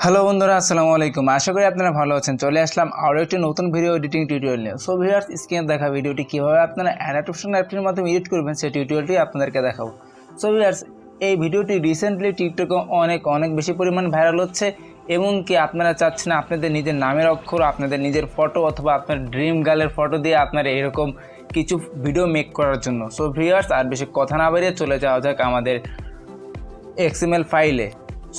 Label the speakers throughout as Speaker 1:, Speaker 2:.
Speaker 1: Hello বন্ধুরা, আসসালামু আলাইকুম। আশা করি আপনারা ভালো আছেন। চলে আসলাম আরও একটি নতুন ভিডিও এডিটিং টিউটোরিয়াল নিয়ে। সো ভিউয়ার্স, স্ক্রিনে দেখা ভিডিওটি কীভাবে আপনারা অ্যাডাপ্টেশন অ্যাপটির মাধ্যমে এডিট করবেন সেই টিউটোরিয়ালটি আপনাদেরকে দেখাবো। সো ভিউয়ার্স, এই ভিডিওটি রিসেন্টলি টিকটকে অনেক বেশি পরিমাণ ভাইরাল হচ্ছে এবং কি আপনারা চাচ্ছেন আপনাদের নিজের নামের অক্ষর, আপনাদের নিজের ফটো অথবা আপনার ড্রিম গার্লের ফটো দিয়ে আপনারা এরকম কিছু ভিডিও মেক করার জন্য। সো ভিউয়ার্স, আর বেশি কথা না বাড়িয়ে চলে যাওয়া যাক আমাদের XML ফাইলে।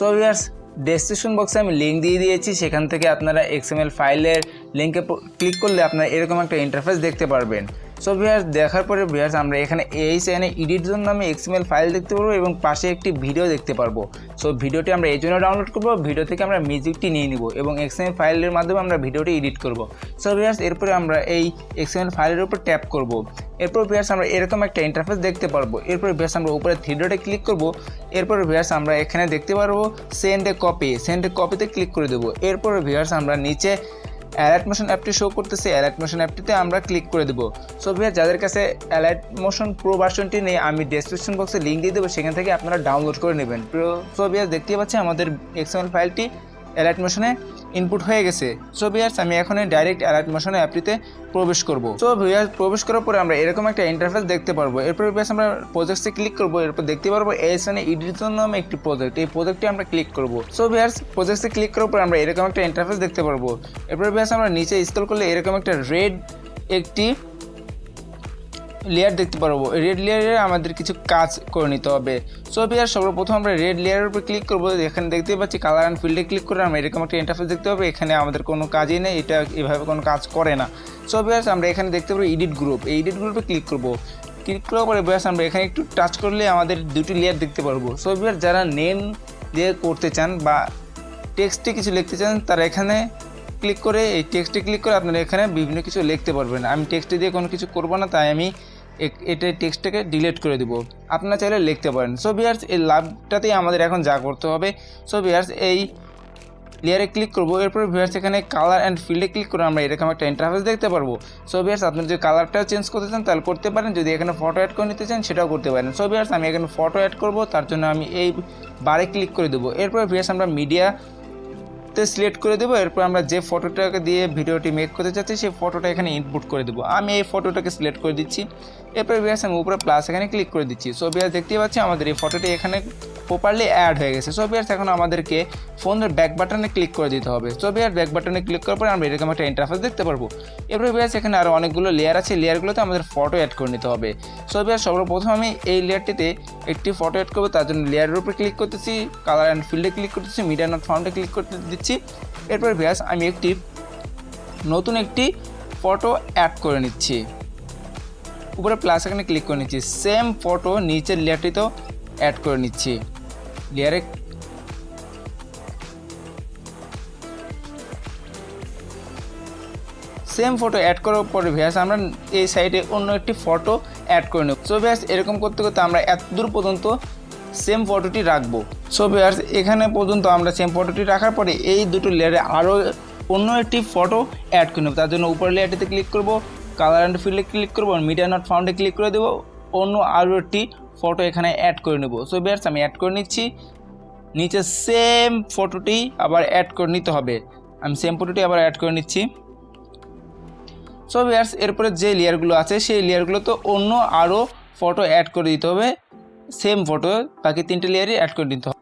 Speaker 1: সো ভিউয়ার্স, ডেসক্রিপশন বক্সে আমি লিঙ্ক দিয়ে দিয়েছি, সেখান থেকে আপনারা XML ফাইলের লিঙ্কে ক্লিক করলে আপনারা এরকম একটা ইন্টারফেস দেখতে পারবেন। সো ভিউয়ার্স, দেখার পরে ভিউয়ার্স আমরা এখানে এই চ্যানেলে এডিট জন্য আমি XML ফাইল দেখতে পারবো এবং পাশে একটি ভিডিও দেখতে পারবো। সো ভিডিওটি আমরা এই জন্য ডাউনলোড করবো, ভিডিও থেকে আমরা মিউজিকটি নিয়ে নিব এবং XML ফাইলের মাধ্যমে আমরা ভিডিওটি এডিট করব। সো ভিউয়ার্স, এরপরে আমরা এই XML ফাইলের উপর ট্যাপ করব। এরপর ভিউয়ার্স আমরা এরকম একটা ইন্টারফেস দেখতে পারবো। এরপর ভিউয়ার্স আমরা উপরে থ্রি ডটে ক্লিক করব। এরপর ভিউয়ার্স আমরা এখানে দেখতে পারবো সেন্ড এ কপিতে ক্লিক করে দেবো। এরপর ভিউয়ার্স আমরা নিচে অ্যালাইট মোশন অ্যাপটি শো করতেছে, অ্যালাইট মোশন অ্যাপটিতে আমরা ক্লিক করে দেবো। সো ভিউয়ার্স, যাদের কাছে অ্যালাইট মোশন প্রো ভার্সনটি নেই, আমি ডেসক্রিপশন বক্সে লিঙ্ক দিয়ে দেবো, সেখান থেকে আপনারা ডাউনলোড করে নেবেন। সো ভিউয়ার্স, দেখতে পাচ্ছি আমাদের XML ফাইলটি অ্যালাইট মোশনে ইনপুট হয়ে গেছে। সো ভিউয়ার্স, আমি এখন ডাইরেক্ট অ্যালাইট মোশন অ্যাপটিতে প্রবেশ করব। সো ভিউয়ার্স, প্রবেশ করার পরে আমরা এরকম একটা ইন্টারফেস দেখতে পারবো। এরপর ভিউয়ার্স আমরা প্রজেক্টসে ক্লিক করব। এরপর দেখতে পারবো এখানে এডিট জন্য নামে একটি প্রজেক্ট, এই প্রজেক্টটি আমরা ক্লিক করব। সো ভিউয়ার্স, প্রজেক্টসে ক্লিক করার পর আমরা এরকম একটা ইন্টারফেস দেখতে পারবো। এরপর ভিউয়ার্স আমরা নিচে স্ক্রল করলে এরকম একটা রেড একটি লেয়ার দেখতে পারবো। রেড লেয়ারে আমাদের কিছু কাজ করে নিতে হবে। সো ভিউয়ার্স, সর্বপ্রথম আমরা রেড লেয়ারের উপর ক্লিক করবো। এখানে দেখতে পাচ্ছি কালার অ্যান্ড ফিল্ডে ক্লিক করে আমরা এরকম একটা ইন্টারফেস দেখতে পাবো। এখানে আমাদের কোনো কাজই নেই, এটা এভাবে কোনো কাজ করে না। সো ভিউয়ার্স, আমরা এখানে দেখতে পাবো এডিট গ্রুপ, এই এডিট গ্রুপে ক্লিক করবো। ক্লিক করার পরে ভিউয়ার্স আমরা এখানে একটু টাচ করলে আমাদের দুটি লেয়ার দেখতে পারবো। সো ভিউয়ার্স, যারা নেম দিয়ে করতে চান বা টেক্সটে কিছু লিখতে চান, তারা এখানে ক্লিক করে এই টেক্সটে ক্লিক করে আপনারা এখানে বিভিন্ন কিছু লিখতে পারবেন। আমি টেক্সটে দিয়ে কোনো কিছু করবো না, তাই আমি এটা টেক্সটটাকে ডিলিট করে দেবো। আপনারা চাইলে লিখতে পারেন। সো ভিউয়ার্স, এই লাভটাতেই আমাদের এখন যা করতে হবে। সো ভিউয়ার্স, এই লেয়ারে ক্লিক করবো। এরপর ভিউয়ার্স এখানে কালার অ্যান্ড ফিল্ডে ক্লিক করে আমরা এরকম একটা ইন্টারফেস দেখতে পারবো। সো ভিউয়ার্স, আপনি যদি কালারটাও চেঞ্জ করতে চান তাহলে করতে পারেন, যদি এখানে ফটো অ্যাড করে নিতে চান সেটাও করতে পারেন। সো ভিউয়ার্স, আমি এখানে ফটো অ্যাড করবো, তার জন্য আমি এই বারে ক্লিক করে দেবো। এরপর ভিউয়ার্স আমরা মিডিয়াতে সিলেক্ট করে দেবো। এরপর আমরা যে ফটোটাকে দিয়ে ভিডিওটি মেক করতে চাচ্ছি সেই ফটোটা এখানে ইনপুট করে দেবো। আমি এই ফটোটাকে সিলেক্ট করে দিচ্ছি। এরপর ভিউয়ার্স আমি উপরে প্লাস এখানে ক্লিক করে দিচ্ছি। সো ভিউয়ার্স, দেখতে পাচ্ছি আমাদের এই ফটোটি এখানে প্রপারলি অ্যাড হয়ে গেছে। সো ভিউয়ার্স, এখন আমাদেরকে ফোনের ব্যাক বাটনে ক্লিক করে দিতে হবে। সো ভিউয়ার্স, ব্যাক বাটনে ক্লিক করার পরে আমরা এরকম একটা ইন্টারফেস দেখতে পারবো। এরপর ভিউয়ার্স এখানে আরও অনেকগুলো লেয়ার আছে, লেয়ারগুলোতে আমাদের ফটো অ্যাড করে নিতে হবে। সো ভিউয়ার্স, সর্বপ্রথম আমি এই লেয়ারটিতে একটি ফটো অ্যাড করবো, তার জন্য লেয়ারের উপরে ক্লিক করতেছি, কালার অ্যান্ড ফিল্ডে ক্লিক করতেছি, মিডিয়া নট ফাউন্ডে ক্লিক করতে দিচ্ছি। এরপর ভিউয়ার্স আমি নতুন একটি ফটো অ্যাড করে নিচ্ছি। উপরে প্লাস এখানে ক্লিক করে নিচ্ছি। সেম ফটো নিচের লেয়ারটিতেও অ্যাড করে নিচ্ছি। লেয়ারে সেম ফটো অ্যাড করার পরে ভিউয়ার্স আমরা এই সাইডে অন্য একটি ফটো অ্যাড করে নেব। সো ভিউয়ার্স, এরকম করতে করতে আমরা এত দূর পর্যন্ত সেম ফটোটি রাখবো। সো ভিউয়ার্স, এখানে পর্যন্ত আমরা সেম ফটোটি রাখার পরে এই দুটো লেয়ারে আরও অন্য একটি ফটো অ্যাড করে নেব। তার জন্য উপরের লেয়ারটিতে ক্লিক করব, কালার অ্যান্ড ফিল্ডে ক্লিক করব, মিডিয়া নট ফাউন্ডে ক্লিক করে দেবো, অন্য আরও একটি ফটো এখানে অ্যাড করে নেব। সো ভিউয়ার্স, আমি অ্যাড করে নিচ্ছি। নিচে সেম ফটোটি আবার অ্যাড করে নিতে হবে। আমি সেম ফটোটি আবার অ্যাড করে নিচ্ছি। সো ভিউয়ার্স, এরপরে যে লেয়ারগুলো আছে সেই লেয়ারগুলো তো অন্য আরও ফটো অ্যাড করে দিতে হবে। সেম ফটো বাকি তিনটে লেয়ারই অ্যাড করে দিতে হবে।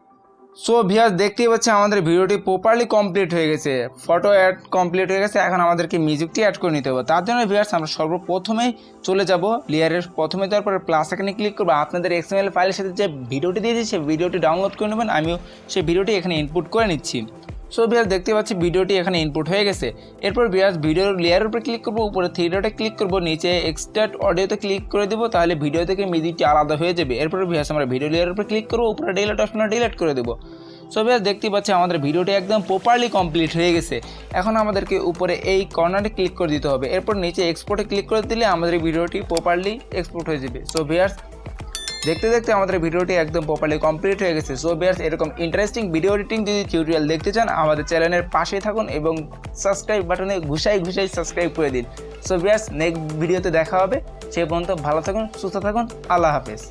Speaker 1: সো ভিউয়ার্স, দেখতেই পাচ্ছি আমাদের ভিডিওটি প্রপারলি কমপ্লিট হয়ে গেছে, ফটো অ্যাড কমপ্লিট হয়ে গেছে। এখন আমাদেরকে মিউজিকটি অ্যাড করে নিতে হবে। তার জন্য ভিউয়ার্স আমরা সর্বপ্রথমেই চলে যাব লেয়ারের প্রথমে যাওয়ার পরে প্লাস এখানে ক্লিক করবো। আপনাদের XML ফাইলের সাথে যে ভিডিওটি দিয়েছি সেই ভিডিওটি ডাউনলোড করে নেবেন। আমিও সেই ভিডিওটি এখানে ইনপুট করে নিচ্ছি। সো ভিউয়ার্স, দেখতে পাচ্ছি ভিডিওটি এখানে ইনপুট হয়ে গেছে। এরপর ভিউয়ার্স ভিডিওর লেয়ারের উপরে ক্লিক করবো, উপরে থ্রি ডটে ক্লিক করবো, নিচে এক্সট্রাক্ট অডিওতে ক্লিক করে দেবো, তাহলে ভিডিও থেকে মিউজিকটি আলাদা হয়ে যাবে। এরপর ভিউয়ার্স আমরা ভিডিও লেয়ারের উপরে ক্লিক করবো, উপরে ডিলিট অপশনে ডিলিট করে দেবো। সো ভিউয়ার্স, দেখতে পাচ্ছি আমাদের ভিডিওটি একদম প্রপারলি কমপ্লিট হয়ে গেছে। এখন আমাদেরকে উপরে এই কর্নারে ক্লিক করে দিতে হবে। এরপর নিচে এক্সপোর্টে ক্লিক করে দিলে আমাদের ভিডিওটি প্রপারলি এক্সপোর্ট হয়ে যাবে। সো ভিউয়ার্স, দেখতে দেখতে আমাদের ভিডিওটি একদম প্রপারলি কমপ্লিট হয়ে গেছে। সো ভিউয়ার্স, এরকম ইন্টারেস্টিং ভিডিও এডিটিং যদি টিউটোরিয়াল দেখতে চান আমাদের চ্যানেলের পাশেই থাকুন এবং সাবস্ক্রাইব বাটনে ঘুষাই সাবস্ক্রাইব করে দিন। সো ভিউয়ার্স, নেক্সট ভিডিওতে দেখা হবে। সে পর্যন্ত ভালো থাকুন, সুস্থ থাকুন। আল্লাহ হাফেজ।